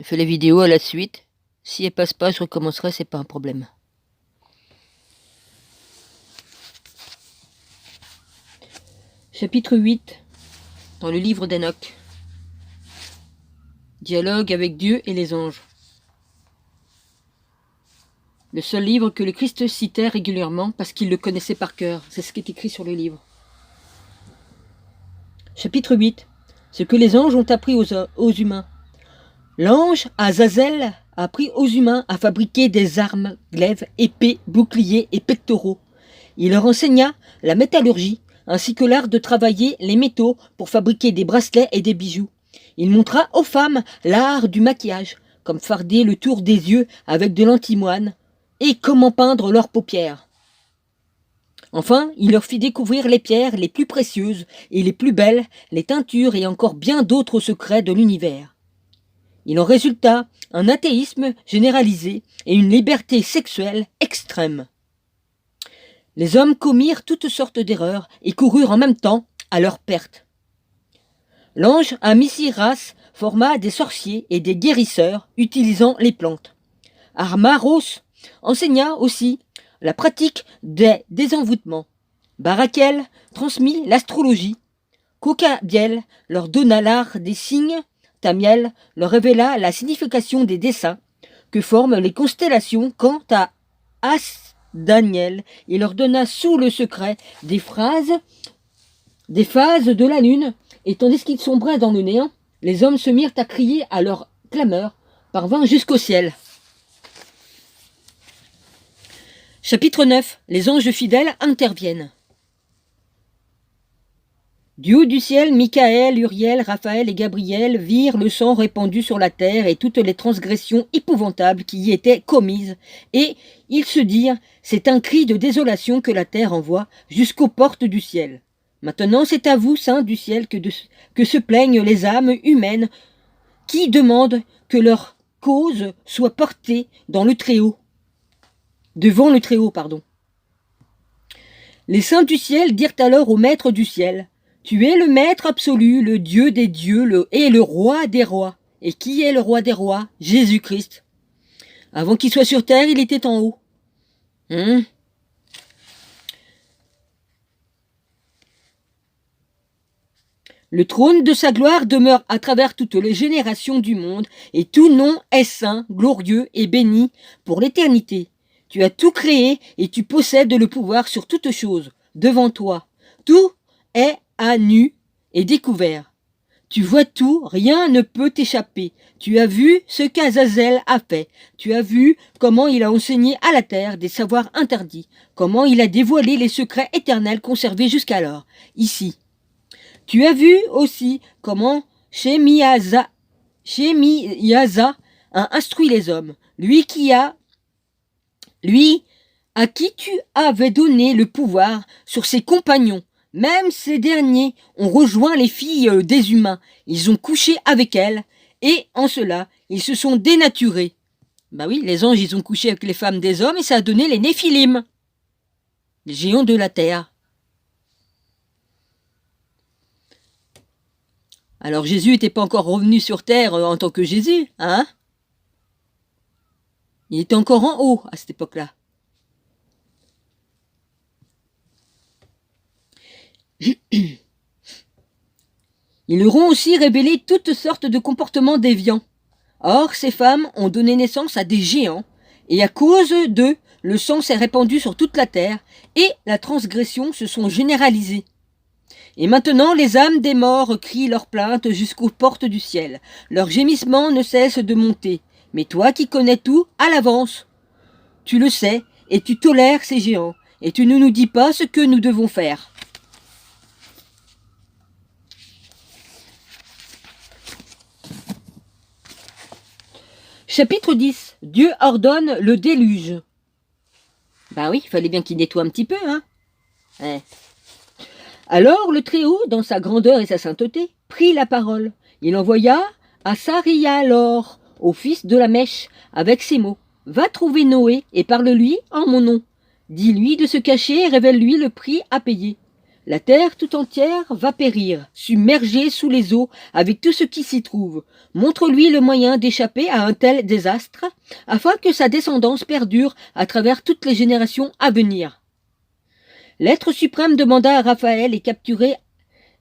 Je fais la vidéo à la suite. Si elle passe pas, je recommencerai, c'est pas un problème. Chapitre 8 dans le livre d'Enoch. Dialogue avec Dieu et les anges. Le seul livre que le Christ citait régulièrement parce qu'il le connaissait par cœur. C'est ce qui est écrit sur le livre. Chapitre 8. Ce que les anges ont appris aux humains. L'ange Azazel a appris aux humains à fabriquer des armes, glaives, épées, boucliers et pectoraux. Il leur enseigna la métallurgie, ainsi que l'art de travailler les métaux pour fabriquer des bracelets et des bijoux. Il montra aux femmes l'art du maquillage, comme farder le tour des yeux avec de l'antimoine, et comment peindre leurs paupières. Enfin, il leur fit découvrir les pierres les plus précieuses et les plus belles, les teintures et encore bien d'autres secrets de l'univers. Il en résulta un athéisme généralisé et une liberté sexuelle extrême. Les hommes commirent toutes sortes d'erreurs et coururent en même temps à leur perte. L'ange Amisiras forma des sorciers et des guérisseurs utilisant les plantes. Armaros enseigna aussi la pratique des désenvoûtements. Barakel transmit l'astrologie. Kokabiel leur donna l'art des signes. Tamiel leur révéla la signification des dessins que forment les constellations. Quant à Daniel, il leur donna sous le secret des phases de la lune, et tandis qu'ils sombraient dans le néant, les hommes se mirent à crier à leur clameur, parvint jusqu'au ciel. Chapitre 9. Les anges fidèles interviennent. Du haut du ciel, Michael, Uriel, Raphaël et Gabriel virent le sang répandu sur la terre et toutes les transgressions épouvantables qui y étaient commises, et ils se dirent, c'est un cri de désolation que la terre envoie jusqu'aux portes du ciel. Maintenant c'est à vous, saints du ciel, que se plaignent les âmes humaines qui demandent que leur cause soit portée devant le Très-Haut. Les saints du ciel dirent alors au maître du ciel, tu es le maître absolu, le Dieu des dieux et le roi des rois. Et qui est le roi des rois? Jésus-Christ. Avant qu'il soit sur terre, il était en haut. Le trône de sa gloire demeure à travers toutes les générations du monde, et tout nom est saint, glorieux et béni pour l'éternité. Tu as tout créé et tu possèdes le pouvoir sur toutes choses. Devant toi, tout est à nu et découvert. Tu vois tout, rien ne peut t'échapper. Tu as vu ce qu'Azazel a fait. Tu as vu comment il a enseigné à la terre des savoirs interdits, comment il a dévoilé les secrets éternels conservés jusqu'alors, ici. Tu as vu aussi comment Shemiyaza a instruit les hommes, lui à qui tu avais donné le pouvoir sur ses compagnons. Même ces derniers ont rejoint les filles des humains. Ils ont couché avec elles, et en cela, ils se sont dénaturés. Bah oui, les anges, ils ont couché avec les femmes des hommes, et ça a donné les Néphilim, les géants de la terre. Alors Jésus n'était pas encore revenu sur terre en tant que Jésus, hein? Il était encore en haut à cette époque-là. Ils leur ont aussi révélé toutes sortes de comportements déviants. Or, ces femmes ont donné naissance à des géants, et à cause d'eux, le sang s'est répandu sur toute la terre, et la transgression se sont généralisées. Et maintenant, les âmes des morts crient leurs plaintes jusqu'aux portes du ciel. Leurs gémissements ne cessent de monter. Mais toi qui connais tout à l'avance, tu le sais, et tu tolères ces géants, et tu ne nous dis pas ce que nous devons faire. Chapitre 10. Dieu ordonne le déluge. Ben oui, il fallait bien qu'il nettoie un petit peu, hein. Ouais. Alors le Très-Haut, dans sa grandeur et sa sainteté, prit la parole. Il envoya à Sarialor, au fils de la Mèche, avec ces mots. Va trouver Noé et parle-lui en mon nom. Dis-lui de se cacher et révèle-lui le prix à payer. La terre tout entière va périr, submergée sous les eaux avec tout ce qui s'y trouve. Montre-lui le moyen d'échapper à un tel désastre, afin que sa descendance perdure à travers toutes les générations à venir. L'être suprême demanda à Raphaël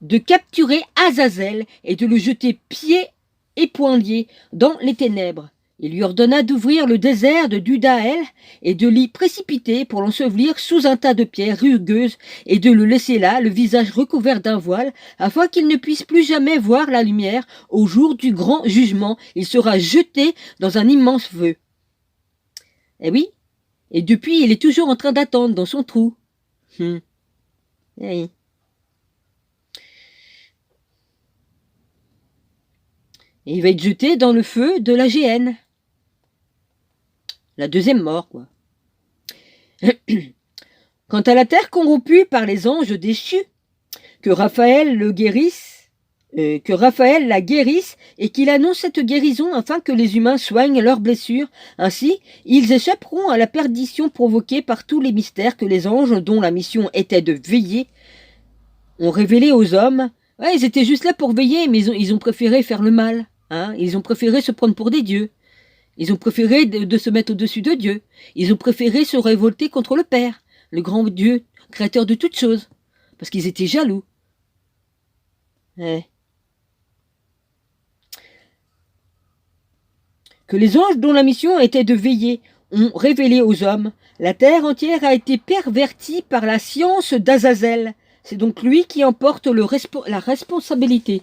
de capturer Azazel et de le jeter pieds et poings liés dans les ténèbres. Il lui ordonna d'ouvrir le désert de Dudaël et de l'y précipiter pour l'ensevelir sous un tas de pierres rugueuses et de le laisser là, le visage recouvert d'un voile, afin qu'il ne puisse plus jamais voir la lumière. Au jour du grand jugement, il sera jeté dans un immense feu. Eh oui, et depuis, il est toujours en train d'attendre dans son trou. Eh oui. Et il va être jeté dans le feu de la géhenne. La deuxième mort, quoi. Quant à la terre corrompue par les anges déchus, que Raphaël la guérisse et qu'il annonce cette guérison afin que les humains soignent leurs blessures. Ainsi, ils échapperont à la perdition provoquée par tous les mystères que les anges, dont la mission était de veiller, ont révélé aux hommes. Ouais, ils étaient juste là pour veiller, mais ils ont préféré faire le mal. Hein, ils ont préféré se prendre pour des dieux. Ils ont préféré de se mettre au-dessus de Dieu. Ils ont préféré se révolter contre le Père, le grand Dieu, créateur de toutes choses, parce qu'ils étaient jaloux. Ouais. Que les anges dont la mission était de veiller ont révélé aux hommes, la terre entière a été pervertie par la science d'Azazel. C'est donc lui qui emporte la responsabilité.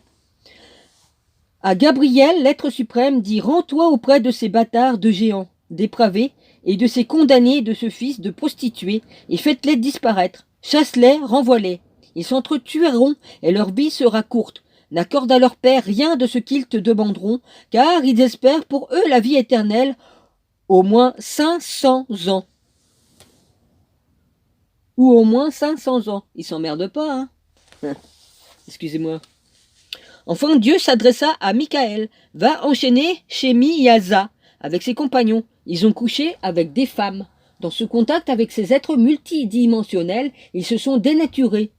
À Gabriel, l'être suprême dit « Rends-toi auprès de ces bâtards de géants, dépravés, et de ces condamnés de ce fils de prostituée, et faites-les disparaître. Chasse-les, renvoie-les. Ils s'entretueront, et leur vie sera courte. N'accorde à leur père rien de ce qu'ils te demanderont, car ils espèrent pour eux la vie éternelle, au moins 500 ans. » Ou au moins 500 ans. Ils s'emmerdent pas, hein. Excusez-moi. Enfin, Dieu s'adressa à Michaël. Va enchaîner Shémi et Asa avec ses compagnons. Ils ont couché avec des femmes. Dans ce contact avec ces êtres multidimensionnels, ils se sont dénaturés.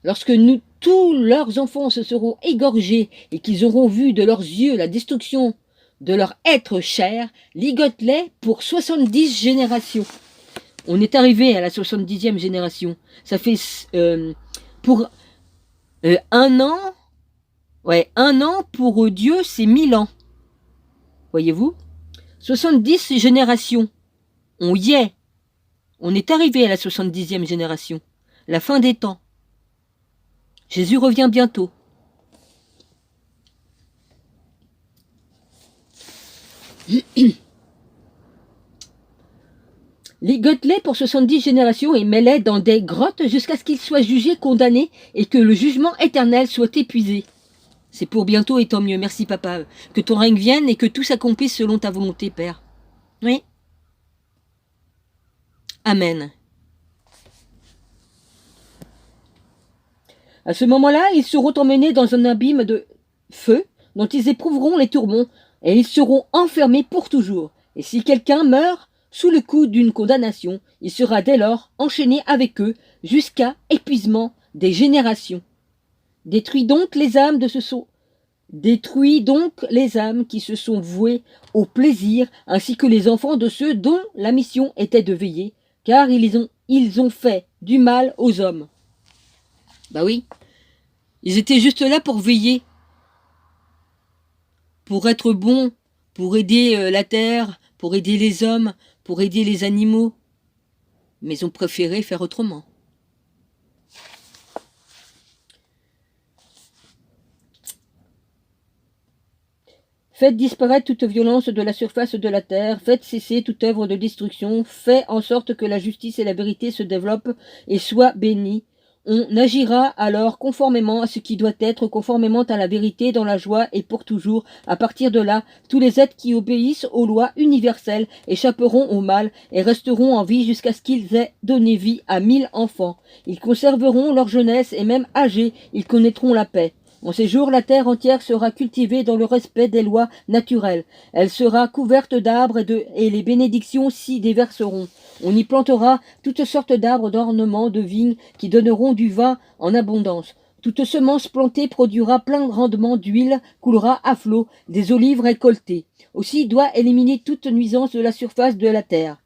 Lorsque tous leurs enfants se seront égorgés et qu'ils auront vu de leurs yeux la destruction de leur être cher, ligote-les pour 70 générations. On est arrivé à la 70e génération. Ça fait pour un an. Ouais, un an pour Dieu, c'est 1000 ans. Voyez-vous? 70 générations. On y est. On est arrivé à la 70e génération. La fin des temps. Jésus revient bientôt. Ligote-les pour 70 générations et mets-les dans des grottes jusqu'à ce qu'ils soient jugés, condamnés et que le jugement éternel soit épuisé. C'est pour bientôt et tant mieux. Merci, papa. Que ton règne vienne et que tout s'accomplisse selon ta volonté, Père. Oui. Amen. À ce moment-là, ils seront emmenés dans un abîme de feu dont ils éprouveront les tourments et ils seront enfermés pour toujours. Et si quelqu'un meurt sous le coup d'une condamnation, il sera dès lors enchaîné avec eux jusqu'à épuisement des générations. Détruis donc les âmes qui se sont vouées au plaisir, ainsi que les enfants de ceux dont la mission était de veiller, car ils ont fait du mal aux hommes. Bah oui, ils étaient juste là pour veiller, pour être bons, pour aider la terre, pour aider les hommes, pour aider les animaux, mais ils ont préféré faire autrement. Faites disparaître toute violence de la surface de la terre, faites cesser toute œuvre de destruction, faites en sorte que la justice et la vérité se développent et soient bénies. On agira alors conformément à ce qui doit être, conformément à la vérité, dans la joie et pour toujours. À partir de là, tous les êtres qui obéissent aux lois universelles échapperont au mal et resteront en vie jusqu'à ce qu'ils aient donné vie à 1000 enfants. Ils conserveront leur jeunesse et même âgés, ils connaîtront la paix. En ces jours, la terre entière sera cultivée dans le respect des lois naturelles. Elle sera couverte d'arbres et les bénédictions s'y déverseront. On y plantera toutes sortes d'arbres d'ornement, de vignes, qui donneront du vin en abondance. Toute semence plantée produira plein rendement d'huile, coulera à flot, des olives récoltées. Aussi doit éliminer toute nuisance de la surface de la terre.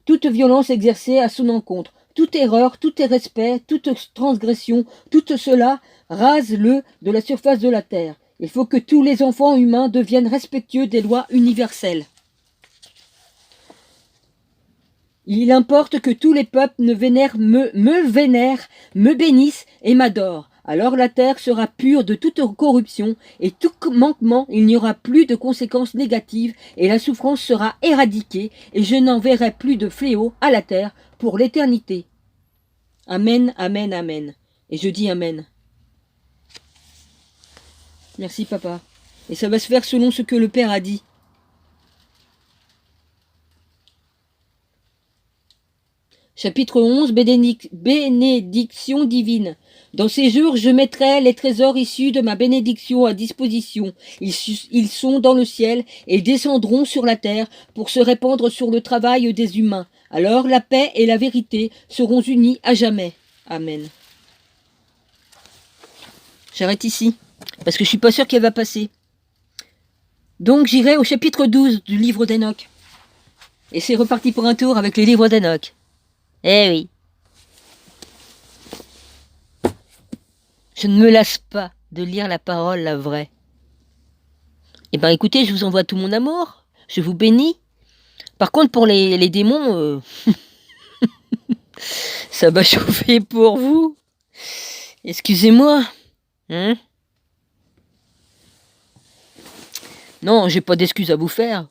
Toute violence exercée à son encontre, toute erreur, tout irrespect, toute transgression, tout cela, rase-le de la surface de la terre. Il faut que tous les enfants humains deviennent respectueux des lois universelles. Il importe que tous les peuples me vénèrent, me bénissent et m'adorent. Alors la terre sera pure de toute corruption et tout manquement, il n'y aura plus de conséquences négatives et la souffrance sera éradiquée et je n'enverrai plus de fléau à la terre pour l'éternité. Amen, amen, amen. Et je dis amen. Merci papa. Et ça va se faire selon ce que le Père a dit. Chapitre 11, bénédiction divine. Dans ces jours, je mettrai les trésors issus de ma bénédiction à disposition. Ils sont dans le ciel et descendront sur la terre pour se répandre sur le travail des humains. Alors la paix et la vérité seront unies à jamais. Amen. J'arrête ici, parce que je suis pas sûre qu'elle va passer. Donc j'irai au chapitre 12 du livre d'Enoch. Et c'est reparti pour un tour avec les livres d'Enoch. Eh oui. Je ne me lasse pas de lire la parole, la vraie. Eh ben écoutez, je vous envoie tout mon amour. Je vous bénis. Par contre, pour les démons, ça va chauffer pour vous. Excusez-moi. Hein? Non, j'ai pas d'excuses à vous faire.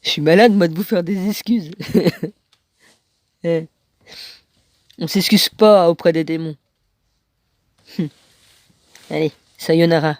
Je suis malade, moi, de vous faire des excuses. On s'excuse pas auprès des démons. Allez, sayonara.